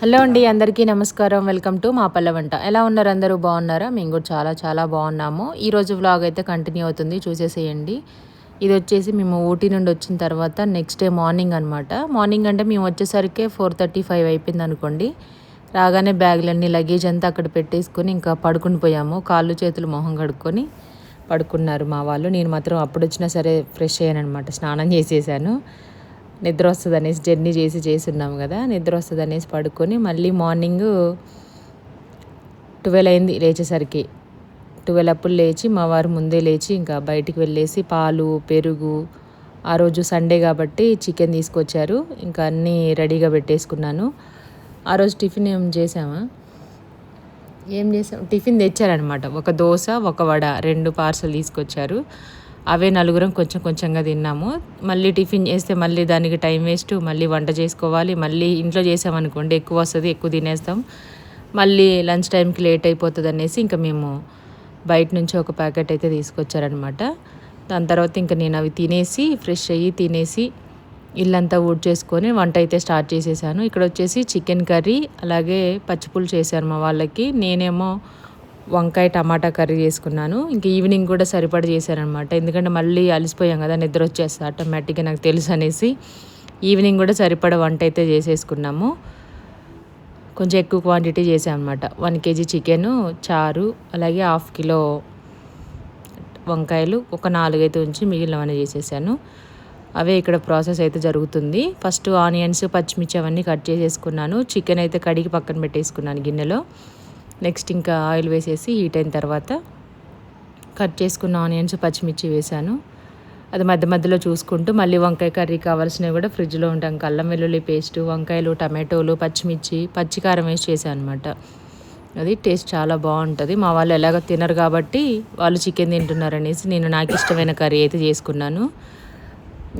Hello అండి, అందరికీ నమస్కారం. వెల్కమ్ టు మా పల్లె వంట. ఎలా ఉన్నారు? అందరూ బాగున్నారా? మేము కూడా చాలా చాలా బాగున్నాము. ఈరోజు వ్లాగ్ అయితే కంటిన్యూ అవుతుంది, చూసేసేయండి. ఇది వచ్చేసి మేము ఊటీ నుండి వచ్చిన తర్వాత నెక్స్ట్ డే మార్నింగ్ అనమాట. మార్నింగ్ అంటే మేము వచ్చేసరికి 4:35 అయిపోయింది అనుకోండి. రాగానే బ్యాగులన్నీ లగేజ్ అంతా అక్కడ పెట్టేసుకొని ఇంకా పడుకుని పోయాము. కాళ్ళు చేతులు మొహం కడుక్కొని పడుకున్నారు మా వాళ్ళు. నేను మాత్రం అప్పుడు వచ్చినా సరే ఫ్రెష్ అయ్యాను అనమాట. స్నానం చేసేసాను. నిద్ర వస్తుంది అనేసి జర్నీ చేస్తున్నాము కదా, నిద్ర వస్తుంది అనేసి పడుకొని మళ్ళీ మార్నింగ్ 12 అయింది లేచేసరికి. 12 అప్పుడు లేచి మా వారు ముందే లేచి ఇంకా బయటికి వెళ్ళేసి పాలు పెరుగు, ఆ రోజు సండే కాబట్టి చికెన్ తీసుకొచ్చారు. ఇంకా అన్నీ రెడీగా పెట్టేసుకున్నాను. ఆ రోజు టిఫిన్ ఏం చేసాం, టిఫిన్ తెచ్చారనమాట. ఒక దోశ ఒక వడ 2 పార్సల్ తీసుకొచ్చారు. అవే నలుగురం కొంచెం కొంచెంగా తిన్నాము. మళ్ళీ టిఫిన్ చేస్తే మళ్ళీ దానికి టైం వేస్ట్, మళ్ళీ వంట చేసుకోవాలి. మళ్ళీ ఇంట్లో చేసామనుకోండి ఎక్కువ వస్తుంది, ఎక్కువ తినేస్తాం. మళ్ళీ లంచ్ టైంకి లేట్ అయిపోతుంది అనేసి ఇంకా మేము బయట నుంచి ఒక ప్యాకెట్ అయితే తీసుకొచ్చారనమాట. దాని తర్వాత ఇంకా నేను అవి తినేసి ఫ్రెష్ అయ్యి తినేసి ఇల్లంతా ఊడ్చేసుకొని వంట అయితే స్టార్ట్ చేసేసాను. ఇక్కడ వచ్చేసి చికెన్ కర్రీ అలాగే పచ్చిపులుసు చేశాను మా వాళ్ళకి. నేనేమో వంకాయ టమాటా కర్రీ చేసుకున్నాను. ఇంక ఈవినింగ్ కూడా సరిపడా చేశానమాట. ఎందుకంటే మళ్ళీ అలసిపోయాం కదా, నిద్ర వచ్చేస్తుంది ఆటోమేటిక్గా, నాకు తెలుసు అనేసి ఈవినింగ్ కూడా సరిపడా వంట అయితే చేసేసుకున్నాము. కొంచెం ఎక్కువ క్వాంటిటీ చేసామన్నమాట. 1 kg చికెను, చారు, అలాగే 1/2 కిలో వంకాయలు, ఒక 4 అయితే ఉంచి మిగిలినవన్నీ చేసేసాను. అవే ఇక్కడ ప్రాసెస్ అయితే జరుగుతుంది. ఫస్ట్ ఆనియన్స్ పచ్చిమిర్చి అవన్నీ కట్ చేసేసుకున్నాను. చికెన్ అయితే కడిగి పక్కన పెట్టేసుకున్నాను గిన్నెలో. నెక్స్ట్ ఇంకా ఆయిల్ వేసేసి హీట్ అయిన తర్వాత కట్ చేసుకున్న ఆనియన్స్ పచ్చిమిర్చి వేసాను. అది మధ్య మధ్యలో చూసుకుంటూ మళ్ళీ వంకాయ కర్రీ కావాల్సినవి కూడా ఫ్రిడ్జ్లో ఉంటాం. అల్లం వెల్లుల్లి పేస్టు, వంకాయలు, టమాటోలు, పచ్చిమిర్చి, పచ్చికారం వేసి చేశాను అనమాట. అది టేస్ట్ చాలా బాగుంటుంది. మా వాళ్ళు ఎలాగో తినరు కాబట్టి వాళ్ళు చికెన్ తింటున్నారనేసి నేను నాకు ఇష్టమైన కర్రీ అయితే చేసుకున్నాను.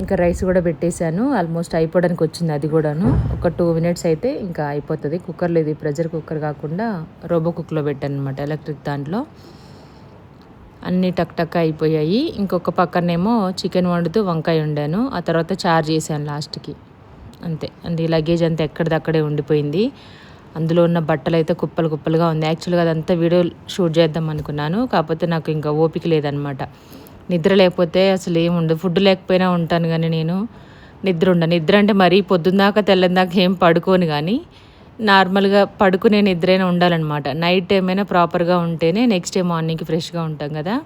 ఇంకా రైస్ కూడా పెట్టేశాను. ఆల్మోస్ట్ అయిపోవడానికి వచ్చింది అది కూడాను. ఒక 2 minutes అయితే ఇంకా అయిపోతుంది. కుక్కర్లో, ఇది ప్రెషర్ కుక్కర్ కాకుండా రోబో కుక్కర్లో పెట్టాను అనమాట, ఎలక్ట్రిక్ దాంట్లో. అన్నీ టక్ టక్ అయిపోయాయి. ఇంకొక పక్కనేమో చికెన్ వండుతూ వంకాయ వండాను. ఆ తర్వాత చారు చేశాను లాస్ట్కి. అంతే అండి. లగేజ్ అంతా ఎక్కడిదక్కడే ఉండిపోయింది. అందులో ఉన్న బట్టలు అయితే కుప్పలు కుప్పలుగా ఉంది. యాక్చువల్గా అదంతా వీడియో షూట్ చేద్దాం అనుకున్నాను, కాకపోతే నాకు ఇంకా ఓపిక లేదనమాట. నిద్ర లేకపోతే అసలు ఏముండదు. ఫుడ్ లేకపోయినా ఉంటాను కానీ నేను నిద్ర అంటే మరీ పొద్దున్నాక తెల్లందాకా ఏం పడుకోను, కానీ నార్మల్గా పడుకునే నిద్రైనా ఉండాలన్నమాట. నైట్ ఏమైనా ప్రాపర్గా ఉంటేనే నెక్స్ట్ డే మార్నింగ్కి ఫ్రెష్గా ఉంటాం కదా.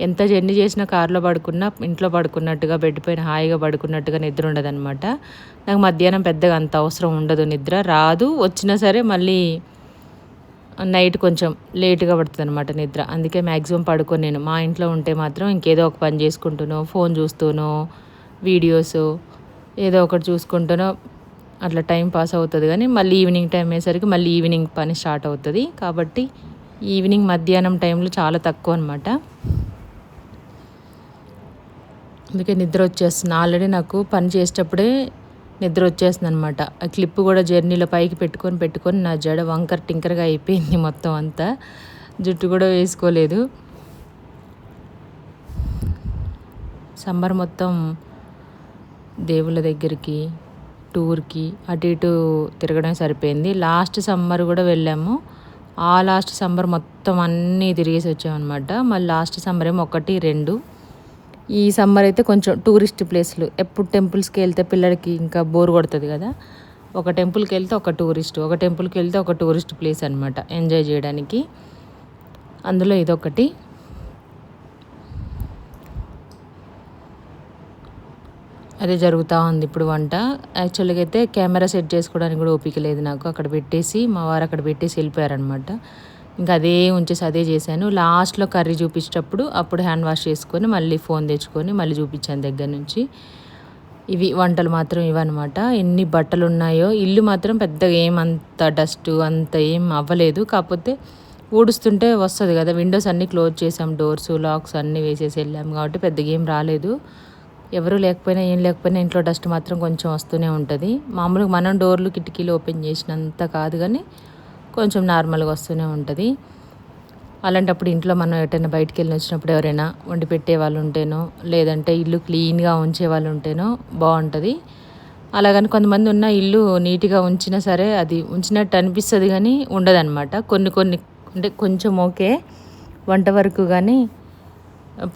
ఎంత జర్నీ చేసినా కార్లో పడుకున్నా, ఇంట్లో పడుకున్నట్టుగా బెడ్ పైన హాయిగా పడుకున్నట్టుగా నిద్ర ఉండదన్నమాట. నాకు మధ్యాహ్నం పెద్దగా అంత అవసరం ఉండదు, నిద్ర రాదు. వచ్చినా సరే మళ్ళీ నైట్ కొంచెం లేట్గా పడుతుంది అనమాట నిద్ర. అందుకే మ్యాక్సిమం పడుకొని నేను మా ఇంట్లో ఉంటే మాత్రం ఇంకేదో ఒక పని చేసుకుంటూనో, ఫోన్ చూస్తూనో, వీడియోస్ ఏదో ఒకటి చూసుకుంటూనో అట్లా టైం పాస్ అవుతుంది. కానీ మళ్ళీ ఈవినింగ్ టైం అయ్యేసరికి మళ్ళీ ఈవినింగ్ పని స్టార్ట్ అవుతుంది. కాబట్టి ఈవినింగ్ మధ్యాహ్నం టైంలో చాలా తక్కువ అనమాట. అందుకే నిద్ర వచ్చేస్తుంది. ఆల్రెడీ నాకు పని చేసేటప్పుడే నిద్ర వచ్చేస్తుంది అనమాట. ఆ క్లిప్ కూడా జర్నీలో పైకి పెట్టుకొని నా జడ వంకర్ టింకర్గా అయిపోయింది మొత్తం అంతా. జుట్టు కూడా వేసుకోలేదు. సమ్మర్ మొత్తం దేవుళ్ళ దగ్గరికి, టూర్కి అటు ఇటు తిరగడం సరిపోయింది. లాస్ట్ సమ్మర్ కూడా వెళ్ళాము. ఆ లాస్ట్ సమ్మర్ మొత్తం అన్నీ తిరిగేసి వచ్చామన్నమాట. మళ్ళీ లాస్ట్ సమ్మర్ ఏమో 1, 2. ఈ సమ్మర్ అయితే కొంచెం టూరిస్ట్ ప్లేస్లు, ఎప్పుడు టెంపుల్స్కి వెళ్తే పిల్లలకి ఇంకా బోర్ కొడుతుంది కదా. ఒక టెంపుల్కి వెళ్తే ఒక టూరిస్ట్, ఒక టెంపుల్కి వెళ్తే ఒక టూరిస్ట్ ప్లేస్ అనమాట ఎంజాయ్ చేయడానికి. అందులో ఇదొకటి. అదే జరుగుతూ ఉంది ఇప్పుడు వంట. యాక్చువల్గా అయితే కెమెరా సెట్ చేసుకోవడానికి కూడా ఓపిక లేదు నాకు. అక్కడ పెట్టేసి మా వారు అక్కడ పెట్టేసి వెళ్ళిపోయారనమాట. ఇంకా అదే ఉంచేసి అదే చేశాను. లాస్ట్లో కర్రీ చూపించేటప్పుడు అప్పుడు హ్యాండ్ వాష్ చేసుకొని మళ్ళీ ఫోన్ తెచ్చుకొని మళ్ళీ చూపించాను దగ్గర నుంచి. ఇవి వంటలు మాత్రం ఇవన్నమాట. ఎన్ని బట్టలు ఉన్నాయో. ఇల్లు మాత్రం పెద్దగా ఏమంత డస్ట్ అంత ఏం అవ్వలేదు. కాకపోతే ఊడుస్తుంటే వస్తుంది కదా. విండోస్ అన్నీ క్లోజ్ చేసాం, డోర్స్ లాక్స్ అన్నీ వేసేసి వెళ్ళాము కాబట్టి పెద్దగా ఏం రాలేదు. ఎవరు లేకపోయినా ఏం లేకపోయినా ఇంట్లో డస్ట్ మాత్రం కొంచెం వస్తూనే ఉంటుంది. మామూలుగా మనం డోర్లు కిటికీలు ఓపెన్ చేసినంత కాదు, కానీ కొంచెం నార్మల్గా వస్తూనే ఉంటుంది. అలాంటప్పుడు ఇంట్లో మనం ఎటైనా బయటికి వెళ్ళి వచ్చినప్పుడు ఎవరైనా వండి పెట్టే వాళ్ళు ఉంటేనో, లేదంటే ఇల్లు క్లీన్గా ఉంచే వాళ్ళు ఉంటేనో బాగుంటుంది. అలాగని కొంతమంది ఉన్న ఇల్లు నీట్గా ఉంచినా సరే అది ఉంచినట్టు అనిపిస్తుంది కానీ ఉండదన్నమాట. కొన్ని కొన్ని అంటే కొంచెం ఓకే వంట వరకు, కానీ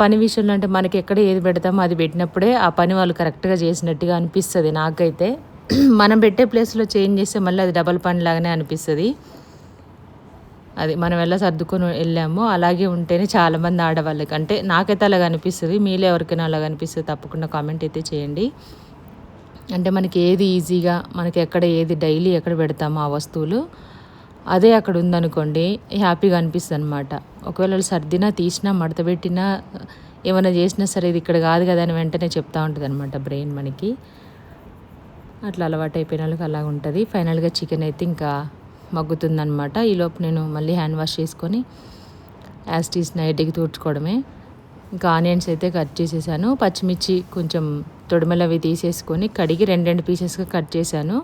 పని విషయంలో అంటే మనకి ఎక్కడ ఏది పెడతామో అది పెట్టినప్పుడే ఆ పని వాళ్ళు కరెక్ట్గా చేసినట్టుగా అనిపిస్తుంది నాకైతే. మనం పెట్టే ప్లేస్లో చేంజ్ చేస్తే మళ్ళీ అది డబల్ పని లాగానే అనిపిస్తుంది. అది మనం ఎలా సర్దుకొని వెళ్ళామో అలాగే ఉంటేనే చాలామంది ఆడవాళ్ళకి, అంటే నాకైతే అలాగ అనిపిస్తుంది. మీలో ఎవరికైనా అలాగ అనిపిస్తుంది తప్పకుండా కామెంట్ అయితే చేయండి. అంటే మనకి ఏది ఈజీగా, మనకి ఎక్కడ ఏది డైలీ ఎక్కడ పెడతామో ఆ వస్తువులు అదే అక్కడ ఉందనుకోండి హ్యాపీగా అనిపిస్తుంది అనమాట. ఒకవేళ సర్దినా తీసినా మడత పెట్టినా ఏమైనా చేసినా సరే ఇది ఇక్కడ కాదు కదా అని వెంటనే చెప్తూ ఉంటుంది అనమాట బ్రెయిన్ మనకి. అట్లా అలవాటు అయిపోయిన వాళ్ళకి అలా ఉంటుంది. ఫైనల్గా చికెన్ అయితే ఇంకా మగ్గుతుందనమాట. ఈలోపు నేను మళ్ళీ హ్యాండ్ వాష్ చేసుకొని యాజ్ టీస్ నైట్కి తూడ్చుకోవడమే. ఇంకా ఆనియన్స్ అయితే కట్ చేసేసాను. పచ్చిమిర్చి కొంచెం తొడిమెలు అవి తీసేసుకొని కడిగి 2 పీసెస్గా కట్ చేశాను.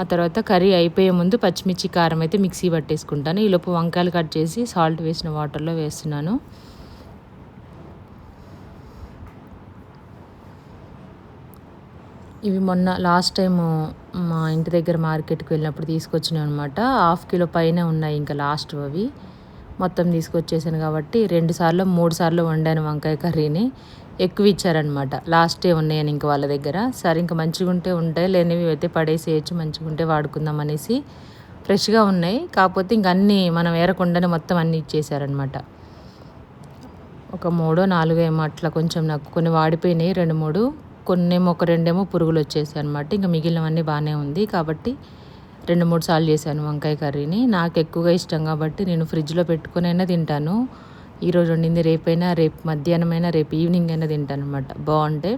ఆ తర్వాత కర్రీ అయిపోయే ముందు పచ్చిమిర్చి కారం అయితే మిక్సీ పట్టేసుకుంటాను. ఈలోపు వంకాయలు కట్ చేసి సాల్ట్ వేసిన వాటర్లో వేస్తున్నాను. ఇవి మొన్న లాస్ట్ టైం మా ఇంటి దగ్గర మార్కెట్కి వెళ్ళినప్పుడు తీసుకొచ్చినాయి అనమాట. 1/2 కిలో పైన ఉన్నాయి ఇంకా లాస్ట్ అవి. మొత్తం తీసుకొచ్చేసాను కాబట్టి 2 సార్లు 3 సార్లు వండాను వంకాయ కర్రీని. ఎక్కువ ఇచ్చారనమాట. లాస్టే ఉన్నాయని ఇంక వాళ్ళ దగ్గర. సరే ఇంకా మంచిగా ఉంటే ఉంటాయి, లేనివి అయితే పడేసేయచ్చు, మంచిగా ఉంటే వాడుకుందాం అనేసి. ఫ్రెష్గా ఉన్నాయి, కాకపోతే ఇంక అన్నీ మనం ఏరకుండానే మొత్తం అన్నీ ఇచ్చేసారనమాట. ఒక 3-4 ఏమో అట్లా కొంచెం నాకు కొన్ని వాడిపోయినాయి 2-3, కొన్నేమో ఒక 2 పురుగులు వచ్చేసాయి అనమాట. ఇంకా మిగిలినవన్నీ బాగానే ఉంది కాబట్టి 2-3 సార్లు చేశాను వంకాయ కర్రీని. నాకు ఎక్కువగా ఇష్టం కాబట్టి నేను ఫ్రిడ్జ్లో పెట్టుకుని అయినా తింటాను. ఈరోజు వండింది రేపైనా, రేపు మధ్యాహ్నమైనా, రేపు ఈవినింగ్ అయినా తింటాను అనమాట బాగుంటే.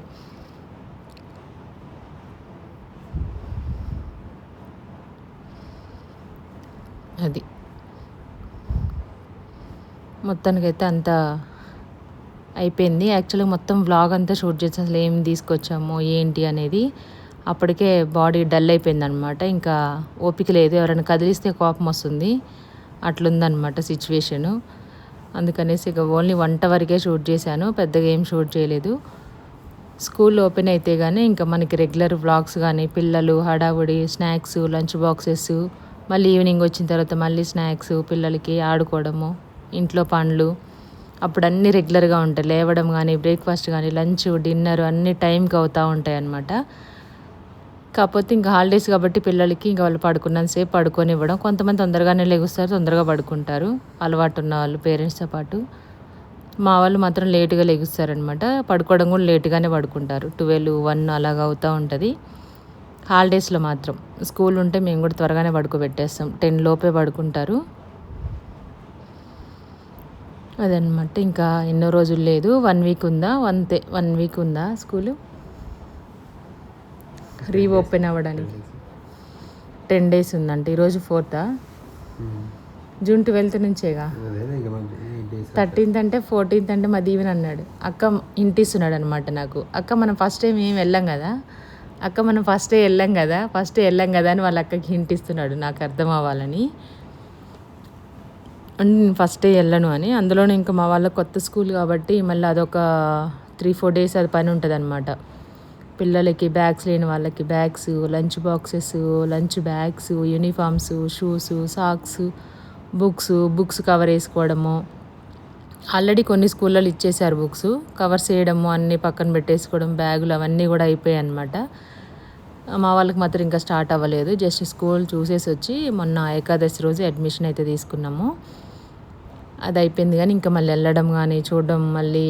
అది మొత్తానికైతే అంతా అయిపోయింది. యాక్చువల్గా మొత్తం వ్లాగ్ అంతా షూట్ చేసి అసలు ఏం తీసుకొచ్చాము ఏంటి అనేది అప్పటికే బాడీ డల్ అయిపోయిందనమాట. ఇంకా ఓపిక లేదు, ఎవరైనా కదిలిస్తే కోపం వస్తుంది, అట్లుందనమాట సిచ్యువేషను. అందుకనేసి ఇక ఓన్లీ వంట వరకే షూట్ చేశాను, పెద్దగా ఏం షూట్ చేయలేదు. స్కూల్ ఓపెన్ అయితే కానీ ఇంకా మనకి రెగ్యులర్ వ్లాగ్స్ కానీ పిల్లలు హడావుడి, స్నాక్స్, లంచ్ బాక్సెస్, మళ్ళీ ఈవినింగ్ వచ్చిన తర్వాత మళ్ళీ స్నాక్స్, పిల్లలకి ఆడుకోవడము, ఇంట్లో పనులు, అప్పుడు అన్నీ రెగ్యులర్గా ఉంటాయి. లేవడం కానీ, బ్రేక్ఫాస్ట్ కానీ, లంచ్, డిన్నర్ అన్నీ టైంకి అవుతూ ఉంటాయి అన్నమాట. కాకపోతే ఇంకా హాలిడేస్ కాబట్టి పిల్లలకి ఇంకా వాళ్ళు పడుకున్నంతసేపు పడుకొనివ్వడం. కొంతమంది తొందరగానే లెగుస్తారు, తొందరగా పడుకుంటారు అలవాటు ఉన్న వాళ్ళు పేరెంట్స్తో పాటు. మా వాళ్ళు మాత్రం లేటుగా లెగుస్తారనమాట. పడుకోవడం కూడా లేటుగానే పడుకుంటారు, 12-1 అలాగ అవుతూ ఉంటుంది హాలిడేస్లో మాత్రం. స్కూల్ ఉంటే మేము కూడా త్వరగానే పడుకోబెట్టేస్తాం, 10 లోపే పడుకుంటారు. అదనమాట. ఇంకా ఎన్నో రోజులు లేదు, 1 వీక్ ఉందా, 1 వీక్ ఉందా స్కూలు రీఓపెన్ అవ్వడానికి. 10 డేస్ ఉందంటే. ఈరోజు 4th, జూన్ 12th నుంచేగా. 13th అంటే 14th అంటే మా దీవెన అన్నాడు. అక్క ఇంటిస్తున్నాడు అనమాట నాకు. అక్క మనం ఫస్ట్ టైం ఏం వెళ్ళాం కదా, అక్క మనం ఫస్టే వెళ్ళాం కదా అని వాళ్ళ అక్కకి హింట్ ఇస్తున్నాడు నాకు అర్థం అవ్వాలని. నేను ఫస్టే వెళ్ళను అని. అందులోనే ఇంకా మా వాళ్ళ కొత్త స్కూల్ కాబట్టి మళ్ళీ అదొక 3-4 డేస్ అది పని ఉంటుంది అనమాట. పిల్లలకి బ్యాగ్స్ లేని వాళ్ళకి bags, lunch boxes, lunch bags, uniforms, shoes, socks, books cover వేసుకోవడము. ఆల్రెడీ కొన్ని స్కూళ్ళలో ఇచ్చేసారు బుక్స్, కవర్స్ వేయడము, అన్నీ పక్కన పెట్టేసుకోవడం, బ్యాగులు అవన్నీ కూడా అయిపోయాయి అనమాట. మా వాళ్ళకి మాత్రం ఇంకా స్టార్ట్ అవ్వలేదు. జస్ట్ స్కూల్ చూసేసి వచ్చి మొన్న ఏకాదశి రోజు అడ్మిషన్ అయితే తీసుకున్నాము. అది అయిపోయింది కానీ ఇంకా మళ్ళీ వెళ్ళడం కానీ చూడడం మళ్ళీ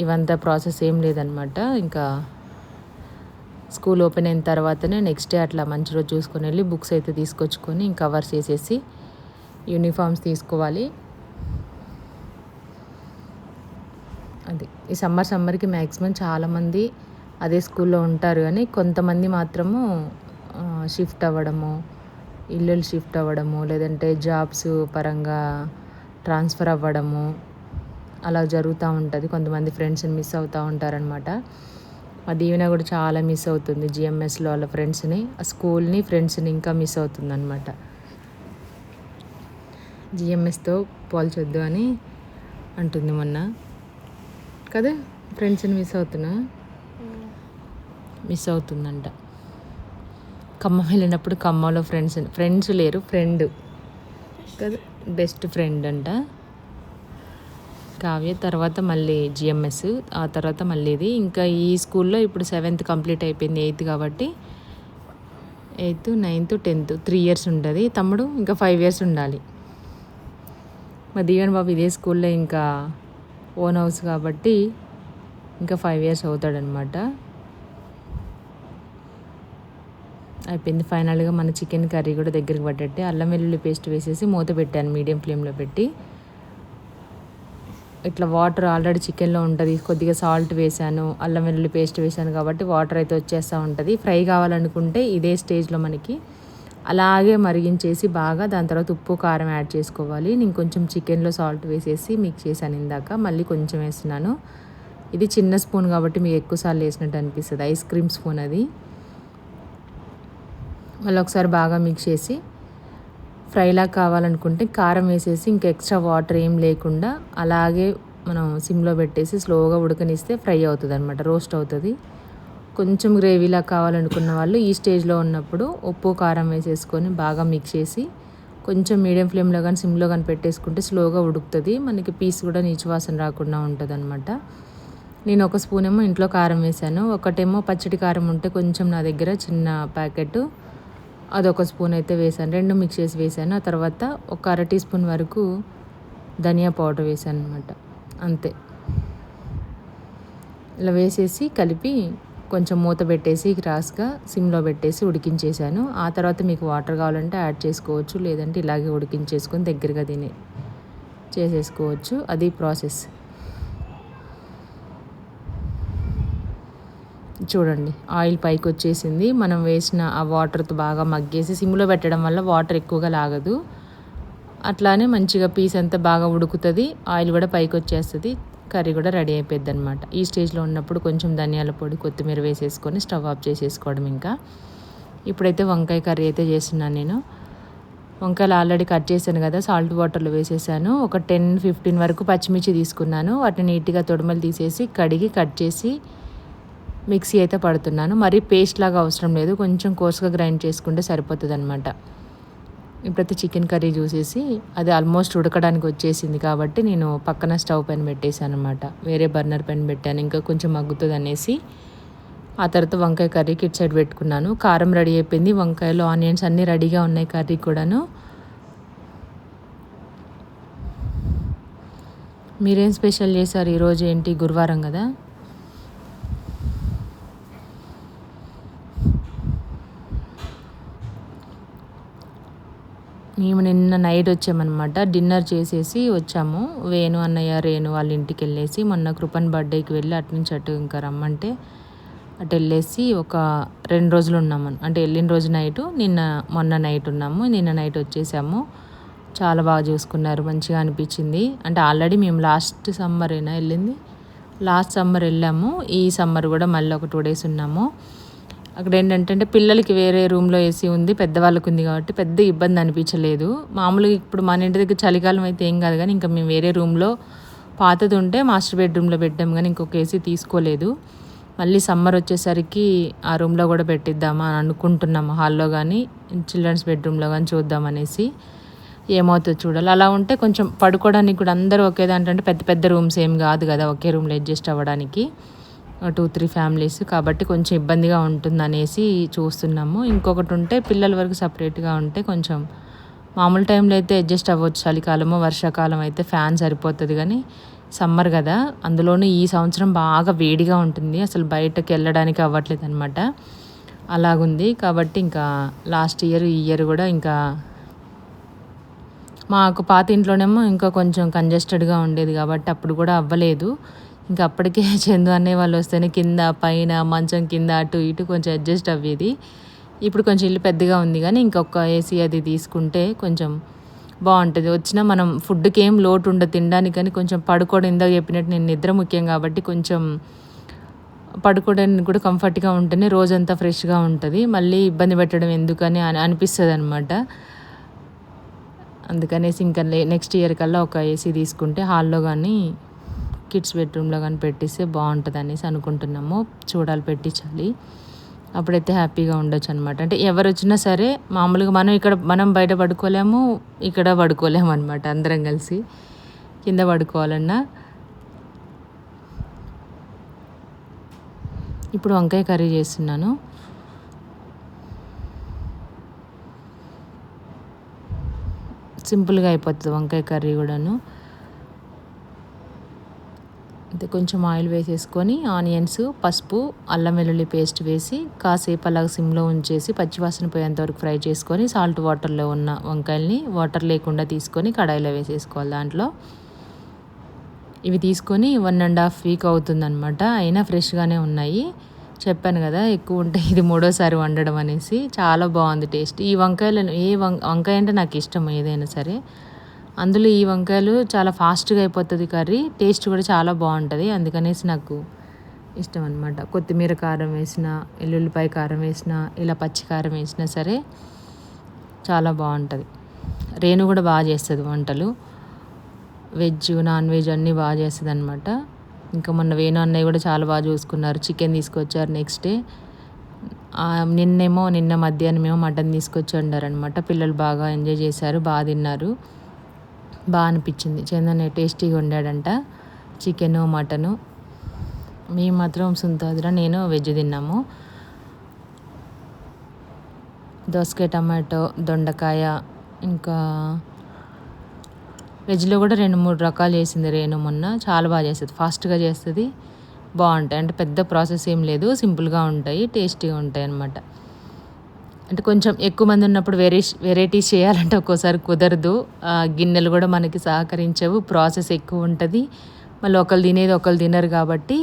ఇవంతా ప్రాసెస్ ఏం లేదనమాట. ఇంకా స్కూల్ ఓపెన్ అయిన తర్వాతనే నెక్స్ట్ డే అట్లా మంచి రోజు చూసుకొని వెళ్ళి బుక్స్ అయితే తీసుకొచ్చుకొని ఇంకా కవర్స్ వేసేసి యూనిఫామ్స్ తీసుకోవాలి. అది ఈ సమ్మర్కి మ్యాక్సిమం చాలామంది అదే స్కూల్లో ఉంటారు, కానీ కొంతమంది మాత్రము షిఫ్ట్ అవ్వడము, ఇల్లులు షిఫ్ట్ అవ్వడము, లేదంటే జాబ్స్ పరంగా ట్రాన్స్ఫర్ అవ్వడము అలా జరుగుతూ ఉంటుంది. కొంతమంది ఫ్రెండ్స్ని మిస్ అవుతూ ఉంటారనమాట. మా దీవెన కూడా చాలా మిస్ అవుతుంది జిఎంఎస్లో వాళ్ళ ఫ్రెండ్స్ని, ఆ స్కూల్ని, ఫ్రెండ్స్ని ఇంకా మిస్ అవుతుంది అనమాట. జిఎంఎస్తో పోల్చొద్దు అని అంటుంది మొన్న కదా, ఫ్రెండ్స్ని మిస్ అవుతుందంట. ఖమ్మం వెళ్ళినప్పుడు ఖమ్మంలో ఫ్రెండ్స్ లేరు, ఫ్రెండ్ కదా, బెస్ట్ ఫ్రెండ్ అంట కావ్య. తర్వాత మళ్ళీ జిఎంఎస్, ఆ తర్వాత మళ్ళీ ఇది. ఇంకా ఈ స్కూల్లో ఇప్పుడు 7th కంప్లీట్ అయిపోయింది, 8th కాబట్టి 8th 9th 10th 3 years ఉంటుంది. తమ్ముడు ఇంకా 5 years ఉండాలి. మా దీవెన్ బాబు ఇదే స్కూల్లో ఇంకా ఓన్ హౌస్ కాబట్టి ఇంకా 5 years అవుతాడనమాట. అయిపోయింది ఫైనల్గా. మన చికెన్ కర్రీ కూడా దగ్గరికి పట్టేట్టే అల్లం వెల్లుల్లి పేస్ట్ వేసేసి మూత పెట్టాను మీడియం ఫ్లేమ్లో పెట్టి. ఇట్లా వాటర్ ఆల్రెడీ చికెన్లో ఉంటుంది, కొద్దిగా సాల్ట్ వేసాను, అల్లం వెల్లుల్లి పేస్ట్ వేసాను కాబట్టి వాటర్ అయితే వచ్చేస్తూ ఉంటుంది. ఫ్రై కావాలనుకుంటే ఇదే స్టేజ్లో మనకి అలాగే మరిగించేసి బాగా, దాని తర్వాత ఉప్పు కారం యాడ్ చేసుకోవాలి. నేను కొంచెం చికెన్లో సాల్ట్ వేసేసి మిక్స్ చేశాను ఇందాక, మళ్ళీ కొంచెం వేస్తున్నాను. ఇది చిన్న స్పూన్ కాబట్టి మీకు ఎక్కువసార్లు వేసినట్టు అనిపిస్తుంది, ఐస్ క్రీమ్ స్పూన్ అది. మళ్ళీ ఒకసారి బాగా మిక్స్ చేసి ఫ్రైలా కావాలనుకుంటే కారం వేసేసి ఇంకా ఎక్స్ట్రా వాటర్ ఏం లేకుండా అలాగే మనం సిమ్లో పెట్టేసి స్లోగా ఉడకనిస్తే ఫ్రై అవుతుంది అనమాట, రోస్ట్ అవుతుంది. కొంచెం గ్రేవీలా కావాలనుకున్న వాళ్ళు ఈ స్టేజ్లో ఉన్నప్పుడు ఉప్పు కారం వేసేసుకొని బాగా మిక్స్ చేసి కొంచెం మీడియం ఫ్లేమ్లో కానీ సిమ్లో కానీ పెట్టేసుకుంటే స్లోగా ఉడుకుతుంది. మనకి పీస్ కూడా నీచు వాసన రాకుండా ఉంటుంది అనమాట. నేను ఒక స్పూన్ ఏమో ఇంట్లో కారం వేసాను, ఒకటేమో పచ్చడి కారం ఉంటే కొంచెం నా దగ్గర చిన్న ప్యాకెట్, అదొక స్పూన్ అయితే వేసాను. 2 మిక్స్ చేసి వేసాను. ఆ తర్వాత ఒక 1/2 teaspoon వరకు ధనియా పౌడర్ వేసాను అనమాట. అంతే. ఇలా వేసేసి కలిపి కొంచెం మూత పెట్టేసి క్రాస్గా సిమ్లో పెట్టేసి ఉడికించేసాను. ఆ తర్వాత మీకు వాటర్ కావాలంటే యాడ్ చేసుకోవచ్చు, లేదంటే ఇలాగే ఉడికించేసుకొని దగ్గరగా చేసేసుకోవచ్చు. అది ప్రాసెస్. చూడండి ఆయిల్ పైకి వచ్చేసింది. మనం వేసిన ఆ వాటర్తో బాగా మగ్గేసి సిమ్లో పెట్టడం వల్ల వాటర్ ఎక్కువగా లాగదు. అట్లానే మంచిగా పీస్ అంతా బాగా ఉడుకుతుంది, ఆయిల్ కూడా పైకి వచ్చేస్తుంది, కర్రీ కూడా రెడీ అయిపోద్ది అనమాట. ఈ స్టేజ్లో ఉన్నప్పుడు కొంచెం ధనియాల పొడి, కొత్తిమీర వేసేసుకొని స్టవ్ ఆఫ్ చేసేసుకోవడం. ఇంకా ఇప్పుడైతే వంకాయ కర్రీ అయితే చేస్తున్నాను నేను. వంకాయలు ఆల్రెడీ కట్ చేశాను కదా, సాల్ట్ వాటర్లో వేసేసాను. ఒక 10-15 వరకు పచ్చిమిర్చి తీసుకున్నాను. వాటిని నీట్గా తొడిమలు తీసేసి కడిగి కట్ చేసి మిక్సీ అయితే పడుతున్నాను. మరీ పేస్ట్ లాగా అవసరం లేదు, కొంచెం కోర్స్గా గ్రైండ్ చేసుకుంటే సరిపోతుంది అనమాట. ఇప్పుడైతే చికెన్ కర్రీ చూసేసి అది ఆల్మోస్ట్ ఉడకడానికి వచ్చేసింది కాబట్టి నేను పక్కన స్టవ్ పైన పెట్టేశాను అనమాట. వేరే బర్నర్ పైన పెట్టాను, ఇంకా కొంచెం మగ్గుతుంది అనేసి. ఆ తర్వాత వంకాయ కర్రీకి ఇటు సైడ్ పెట్టుకున్నాను. కారం రెడీ అయిపోయింది, వంకాయలు ఆనియన్స్ అన్నీ రెడీగా ఉన్నాయి. కర్రీ కూడాను. మీరేం స్పెషల్ చేశారు ఈరోజు? ఏంటి, గురువారం కదా? మేము నిన్న నైట్ వచ్చామన్నమాట, డిన్నర్ చేసేసి వచ్చాము. వేణు అన్నయ్య రేణు వాళ్ళ ఇంటికి వెళ్ళేసి మొన్న కృపన్ బర్త్డేకి వెళ్ళి అటు నుంచి అటు ఇంకా రమ్మంటే అటు వెళ్ళేసి ఒక 2 రోజులు ఉన్నాము. అంటే వెళ్ళిన రోజు నైటు, మొన్న నైట్ ఉన్నాము. నిన్న నైట్ వచ్చేసాము. చాలా బాగా చూసుకున్నారు, మంచిగా అనిపించింది. అంటే ఆల్రెడీ మేము లాస్ట్ సమ్మర్ వెళ్ళాము. ఈ సమ్మర్ కూడా మళ్ళీ ఒక 2 days ఉన్నాము. అక్కడ ఏంటంటే పిల్లలకి వేరే రూమ్లో ఏసీ ఉంది, పెద్దవాళ్ళకి ఉంది కాబట్టి పెద్ద ఇబ్బంది అనిపించలేదు. మామూలుగా ఇప్పుడు మన ఇంటి దగ్గర చలికాలం అయితే ఏం కాదు, కానీ ఇంకా మేము వేరే రూమ్లో పాతది ఉంటే మాస్టర్ బెడ్రూమ్లో పెట్టాము, కానీ ఇంకొక ఏసీ తీసుకోలేదు. మళ్ళీ సమ్మర్ వచ్చేసరికి ఆ రూమ్లో కూడా పెట్టిద్దామా అని అనుకుంటున్నాము, హాల్లో కానీ చిల్డ్రన్స్ బెడ్రూమ్లో కానీ చూద్దామనేసి. ఏమవుతుందో చూడాలి. అలా ఉంటే కొంచెం పడుకోవడానికి కూడా అందరూ ఒకే దాంట్లో, అంటే పెద్ద పెద్ద రూమ్స్ ఏం కాదు కదా, ఒకే రూమ్లో అడ్జస్ట్ అవ్వడానికి 2-3 ఫ్యామిలీస్ కాబట్టి కొంచెం ఇబ్బందిగా ఉంటుందనేసి చూస్తున్నాము. ఇంకొకటి ఉంటే పిల్లల వరకు సపరేట్గా ఉంటే కొంచెం మామూలు టైంలో అయితే అడ్జస్ట్ అవ్వచ్చు. చలికాలమో వర్షాకాలం అయితే ఫ్యాన్ సరిపోతుంది, కానీ సమ్మర్ కదా, అందులోనూ ఈ సంవత్సరం బాగా వేడిగా ఉంటుంది, అసలు బయటకు వెళ్ళడానికి అవ్వట్లేదు అనమాట. అలాగుంది కాబట్టి ఇంకా లాస్ట్ ఇయర్ ఈ ఇయర్ కూడా ఇంకా మాకు పాత ఇంట్లోనేమో ఇంకా కొంచెం కంజెస్టెడ్గా ఉండేది కాబట్టి అప్పుడు కూడా అవ్వలేదు. ఇంకా అప్పటికే చందు అనే వాళ్ళు వస్తేనే కింద పైన మంచం కింద అటు ఇటు కొంచెం అడ్జస్ట్ అవ్వేది. ఇప్పుడు కొంచెం ఇల్లు పెద్దగా ఉంది, కానీ ఇంకొక ఏసీ అది తీసుకుంటే కొంచెం బాగుంటుంది. వచ్చినా మనం ఫుడ్కి ఏం లోటు ఉండదు తినడానికి, కానీ కొంచెం పడుకోవడం, ఇందాక చెప్పినట్టు నేను నిద్ర ముఖ్యం కాబట్టి కొంచెం పడుకోవడానికి కూడా కంఫర్ట్గా ఉంటేనే రోజంతా ఫ్రెష్గా ఉంటుంది. మళ్ళీ ఇబ్బంది పెట్టడం ఎందుకని అనిపిస్తుంది అనమాట. అందుకనేసి ఇంకా నెక్స్ట్ ఇయర్ కల్లా ఒక ఏసీ తీసుకుంటే హాల్లో కానీ కిడ్స్ బెడ్రూమ్లో కానీ పెట్టిస్తే బాగుంటుంది అనేసి అనుకుంటున్నాము. చూడాలి, పెట్టించాలి. అప్పుడైతే హ్యాపీగా ఉండొచ్చు అనమాట. అంటే ఎవరు వచ్చినా సరే మామూలుగా మనం బయట పడుకోలేము, ఇక్కడ పడుకోలేము అనమాట. అందరం కలిసి కింద పడుకోవాలన్నా. ఇప్పుడు వంకాయ కర్రీ చేస్తున్నాను. సింపుల్గా అయిపోతుంది వంకాయ కర్రీ కూడాను. అయితే కొంచెం ఆయిల్ వేసేసుకొని ఆనియన్స్, పసుపు, అల్లం వెల్లుల్లి పేస్ట్ వేసి కాసేపు అలాగ సిమ్లో ఉంచేసి పచ్చివాసన పోయేంత వరకు ఫ్రై చేసుకొని సాల్ట్ వాటర్లో ఉన్న వంకాయల్ని వాటర్ లేకుండా తీసుకొని కడాయిలో వేసేసుకోవాలి. దాంట్లో ఇవి తీసుకొని 1.5 వీక్ అవుతుందన్నమాట. అయినా ఫ్రెష్గానే ఉన్నాయి. చెప్పాను కదా ఎక్కువ ఉంటే ఇది 3వసారి వండడం అనేసి. చాలా బాగుంది టేస్ట్. ఈ వంకాయలను వంకాయ అంటే నాకు ఇష్టం ఏదైనా సరే. అందులో ఈ వంకాయలు చాలా ఫాస్ట్గా అయిపోతుంది కర్రీ. టేస్ట్ కూడా చాలా బాగుంటుంది. అందుకనేసి నాకు ఇష్టం అనమాట. కొత్తిమీర కారం వేసిన, ఎల్లుల్లిపాయ కారం వేసిన, ఇలా పచ్చి కారం వేసినా సరే చాలా బాగుంటుంది. రేణు కూడా బాగా చేస్తుంది వంటలు. వెజ్, నాన్ వెజ్ అన్నీ బాగా చేస్తుంది అనమాట. ఇంకా మొన్న వేణు అన్నయ్య కూడా చాలా బాగా చూసుకున్నారు. చికెన్ తీసుకొచ్చారు నెక్స్ట్ డే. నిన్న మధ్యాహ్నమేమో మటన్ తీసుకొచ్చి వండారనమాట. పిల్లలు బాగా ఎంజాయ్ చేశారు, బాగా తిన్నారు. బాగా అనిపించింది. చందన టేస్టీగా వండాడంట చికెను, మటను. మేము మాత్రం సుంతాద్ర, నేను వెజ్ తిన్నాము. దోసకాయ, టమాటో, దొండకాయ, ఇంకా వెజ్లో కూడా 2-3 రకాలు చేసింది రేణు మొన్న. చాలా బాగా చేస్తుంది, ఫాస్ట్గా చేస్తుంది, బాగుంటాయి. అంటే పెద్ద ప్రాసెస్ ఏం లేదు, సింపుల్గా ఉంటాయి, టేస్టీగా ఉంటాయి అన్నమాట. అంటే కొంచెం ఎక్కువ మంది ఉన్నప్పుడు వెరైటీస్ చేయాలంటే ఒక్కోసారి కుదరదు. గిన్నెలు కూడా మనకి సహకరించవు, ప్రాసెస్ ఎక్కువ ఉంటుంది. మళ్ళీ ఒకళ్ళు తినేది ఒకళ్ళు తినరు కాబట్టి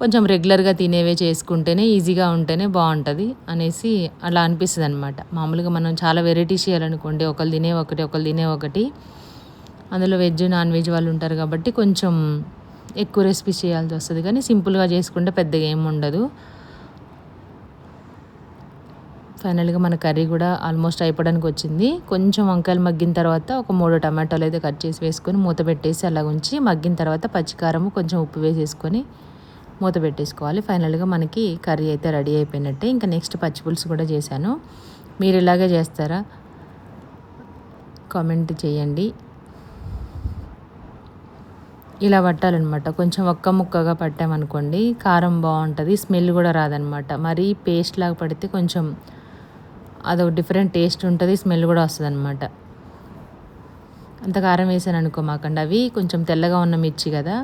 కొంచెం రెగ్యులర్గా తినేవే చేసుకుంటేనే, ఈజీగా ఉంటేనే బాగుంటుంది అనేసి అలా అనిపిస్తుంది అనమాట. మామూలుగా మనం చాలా వెరైటీస్ చేయాలనుకోండి, ఒకళ్ళు తినే ఒకటి, అందులో వెజ్, నాన్ వెజ్ వాళ్ళు ఉంటారు కాబట్టి కొంచెం ఎక్కువ రెసిపీస్ చేయాల్సి వస్తుంది. కానీ సింపుల్గా చేసుకుంటే పెద్దగా ఏమి ఉండదు. ఫైనల్గా మన కర్రీ కూడా ఆల్మోస్ట్ అయిపోవడానికి వచ్చింది. కొంచెం వంకాయలు మగ్గిన తర్వాత ఒక 3 టమాటాలు అయితే కట్ చేసి వేసుకొని మూత పెట్టేసి అలా ఉంచి, మగ్గిన తర్వాత పచ్చికారం, కొంచెం ఉప్పు వేసేసుకొని మూత పెట్టేసుకోవాలి. ఫైనల్గా మనకి కర్రీ అయితే రెడీ అయిపోయినట్టే. ఇంకా నెక్స్ట్ పచ్చిపులుసు కూడా చేశాను. మీరు ఇలాగే చేస్తారా? కామెంట్ చేయండి. ఇలా పట్టాలన్నమాట. కొంచెం ఒక్క ముక్కగా పట్టామనుకోండి కారం బాగుంటుంది, స్మెల్ కూడా రాదనమాట. మరీ పేస్ట్ లాగా పడితే కొంచెం అదొక డిఫరెంట్ టేస్ట్ ఉంటుంది, స్మెల్ కూడా వస్తుంది అనమాట. అంత కారం వేసాను అనుకో మాకండి. అవి కొంచెం తెల్లగా ఉన్న మిర్చి కదా,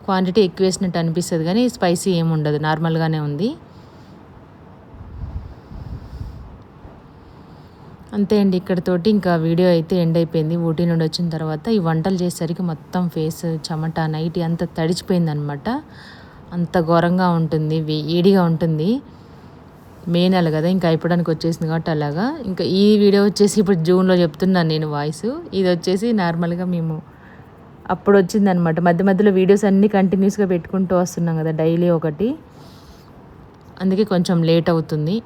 క్వాంటిటీ ఎక్కువ వేసినట్టు అనిపిస్తుంది కానీ స్పైసీ ఏమి ఉండదు, నార్మల్గానే ఉంది. అంతే అండి, ఇక్కడతోటి ఇంకా వీడియో అయితే ఎండ్ అయిపోయింది. ఊటీ నుండి వచ్చిన తర్వాత ఈ వంటలు చేసేసరికి మొత్తం ఫేస్ చెమట, నైట్ అంతా తడిచిపోయింది అనమాట. అంత ఘోరంగా ఉంటుంది, వేడిగా ఉంటుంది. మే నెల కదా, ఇంకా అయిపోవడానికి వచ్చేసింది కాబట్టి అలాగా. ఇంకా ఈ వీడియో వచ్చేసి ఇప్పుడు జూన్లో చెప్తున్నాను నేను వాయిస్. ఇది వచ్చేసి నార్మల్గా మేము అప్పుడు వచ్చిందనమాట. మధ్య మధ్యలో వీడియోస్ అన్నీ కంటిన్యూస్గా పెట్టుకుంటూ వస్తున్నాం కదా, డైలీ ఒకటి, అందుకే కొంచెం లేట్ అవుతుంది.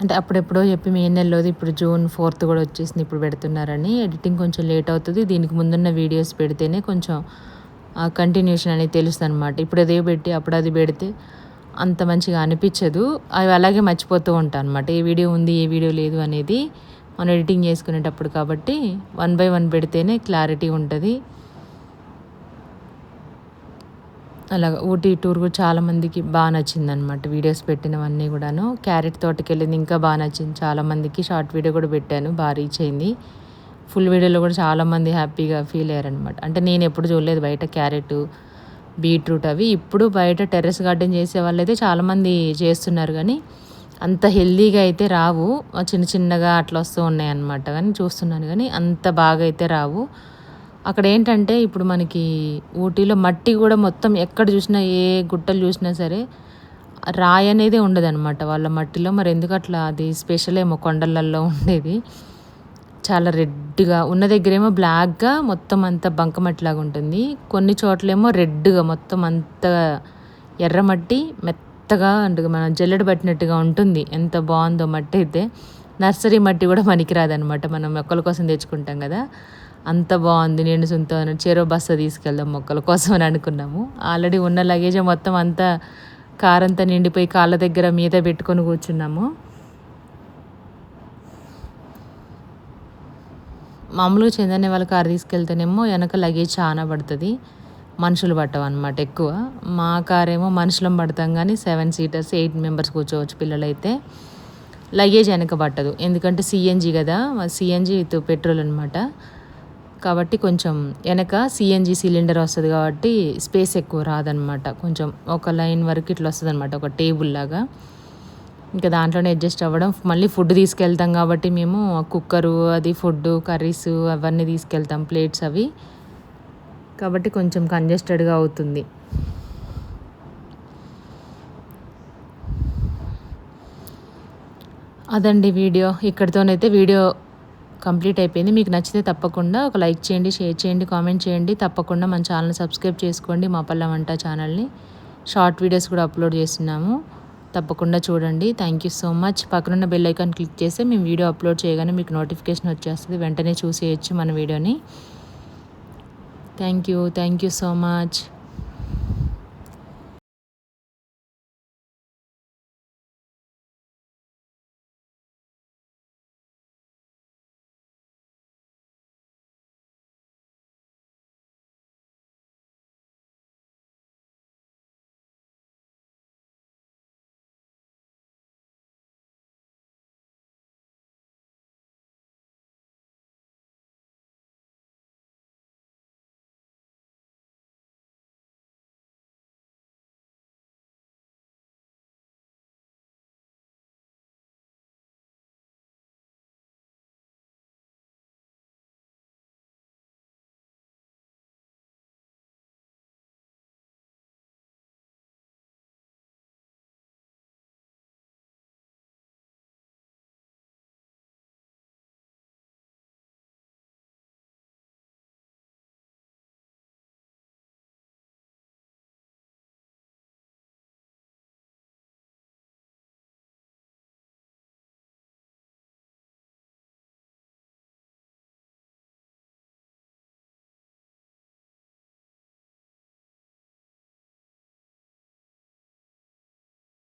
అంటే అప్పుడెప్పుడో చెప్పి మే నెలలోది ఇప్పుడు June 4th కూడా వచ్చేసింది, ఇప్పుడు పెడుతున్నారని. ఎడిటింగ్ కొంచెం లేట్ అవుతుంది. దీనికి ముందున్న వీడియోస్ పెడితేనే కొంచెం కంటిన్యూషన్ అనేది తెలుస్తుంది అనమాట. ఇప్పుడు అదే పెట్టి అప్పుడు అది పెడితే అంత మంచిగా అనిపించదు. అవి అలాగే మర్చిపోతూ ఉంటాను అనమాట, ఏ వీడియో ఉంది ఏ వీడియో లేదు అనేది మనం ఎడిటింగ్ చేసుకునేటప్పుడు. కాబట్టి 1 by 1 పెడితేనే క్లారిటీ ఉంటుంది. అలాగ ఊటీ టూర్ కూడా చాలామందికి బాగా నచ్చిందనమాట, వీడియోస్ పెట్టినవన్నీ కూడాను. క్యారెట్ తోటకి వెళ్ళింది ఇంకా బాగా నచ్చింది చాలామందికి. షార్ట్ వీడియో కూడా పెట్టాను, బాగా రీచ్ అయింది. ఫుల్ వీడియోలో కూడా చాలామంది హ్యాపీగా ఫీల్ అయ్యారనమాట. అంటే నేను ఎప్పుడు చూడలేదు బయట క్యారెట్, బీట్రూట్ అవి. ఇప్పుడు బయట టెర్రస్ గార్డెన్ చేసే వాళ్ళు అయితే చాలామంది చేస్తున్నారు కానీ అంత హెల్దీగా అయితే రావు, చిన్న చిన్నగా అట్లా వస్తూ ఉన్నాయి అన్నమాట. కానీ చూస్తున్నాను కానీ అంత బాగా అయితే రావు. అక్కడ ఏంటంటే ఇప్పుడు మనకి ఊటీలో మట్టి కూడా మొత్తం ఎక్కడ చూసినా, ఏ గుట్టలు చూసినా సరే రాయి అనేది ఉండదన్నమాట వాళ్ళ మట్టిలో. మరి ఎందుకు అట్లా, అది స్పెషల్ ఏమో కొండలల్లో ఉండేది. చాలా రెడ్గా ఉన్న దగ్గరేమో బ్లాక్గా మొత్తం అంతా బంకమట్టిలాగా ఉంటుంది, కొన్ని చోట్లేమో రెడ్గా మొత్తం అంతా ఎర్రమట్టి మెత్తగా అంటే మనం జల్లెడ పట్టినట్టుగా ఉంటుంది. ఎంత బాగుందో మట్టి అయితే. నర్సరీ మట్టి కూడా పనికిరాదనమాట, మనం మొక్కల కోసం తెచ్చుకుంటాం కదా, అంత బాగుంది నిండు సుంతో చెరో బస్తా తీసుకెళ్దాం మొక్కల కోసం అని అనుకున్నాము. ఆల్రెడీ ఉన్న లగేజ్ మొత్తం అంతా కారంతా నిండిపోయి కాళ్ళ దగ్గర మీద పెట్టుకొని కూర్చున్నాము. మామూలుగా చందనే వాళ్ళ కారు తీసుకెళ్తేనేమో వెనక లగేజ్ చాలా పడుతుంది, మనుషులు పట్టవు అనమాట ఎక్కువ. మా కార్ ఏమో మనుషులం పడతాం కానీ 7 సీటర్స్ 8 మెంబర్స్ కూర్చోవచ్చు పిల్లలైతే. లగేజ్ వెనక పట్టదు ఎందుకంటే సిఎన్జి కదా, సిఎన్జి విత్ పెట్రోల్ అనమాట. కాబట్టి కొంచెం వెనక సిఎన్జి సిలిండర్ వస్తుంది కాబట్టి స్పేస్ ఎక్కువ రాదనమాట. కొంచెం ఒక లైన్ వరకు ఇట్లా వస్తుంది అనమాట, ఒక టేబుల్ లాగా. ఇంకా దాంట్లోనే అడ్జస్ట్ అవ్వడం. మళ్ళీ ఫుడ్ తీసుకెళ్తాం కాబట్టి మేము కుక్కరు అది ఫుడ్ కర్రీస్ అవన్నీ తీసుకెళ్తాం, ప్లేట్స్ అవి. కాబట్టి కొంచెం కంజెస్టెడ్గా అవుతుంది. అదండి వీడియో. ఇక్కడితోనైతే వీడియో కంప్లీట్ అయిపోయింది. మీకు నచ్చితే తప్పకుండా ఒక లైక్ చేయండి, షేర్ చేయండి, కామెంట్ చేయండి. తప్పకుండా మన ఛానల్ని సబ్స్క్రైబ్ చేసుకోండి. మా పల్లె వంట ఛానల్ని షార్ట్ వీడియోస్ కూడా అప్లోడ్ చేస్తున్నాము, తప్పకుండా చూడండి. Thank you so much. పక్కనున్న బెల్ ఐకాన్ క్లిక్ చేస్తే మేము వీడియో అప్లోడ్ చేయగానే మీకు నోటిఫికేషన్ వచ్చేస్తుంది, వెంటనే చూసేయచ్చు మన వీడియోని. Thank you so much.